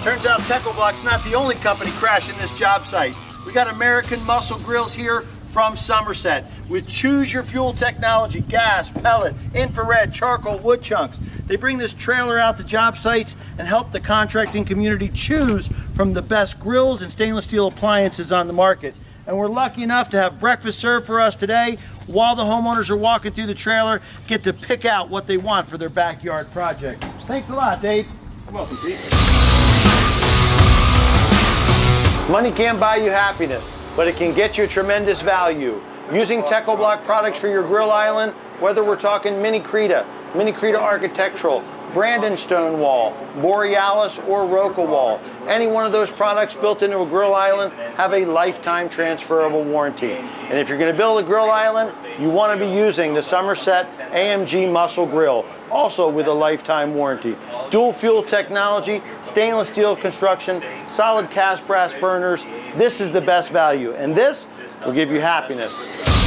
Turns out Techo-Bloc's not the only company crashing this job site. We got American Muscle Grills here from Summerset with choose your fuel technology, gas, pellet, infrared, charcoal, wood chunks. They bring this trailer out to job sites and help the contracting community choose from the best grills and stainless steel appliances on the market. And we're lucky enough to have breakfast served for us today. While the homeowners are walking through the trailer, get to pick out what they want for their backyard project. Thanks a lot, Dave. You're welcome, Pete. Money can't buy you happiness, but it can get you tremendous value. Using Techo-Bloc products for your grill island, whether we're talking Mini Creta Architectural, Brandon Stone Wall, Borealis, or Roca Wall, any one of those products built into a grill island have a lifetime transferable warranty. And if you're going to build a grill island, you want to be using the Summerset AMG Muscle Grill, also with a lifetime warranty. Dual fuel technology, stainless steel construction, solid cast brass burners. This is the best value, and this will give you happiness.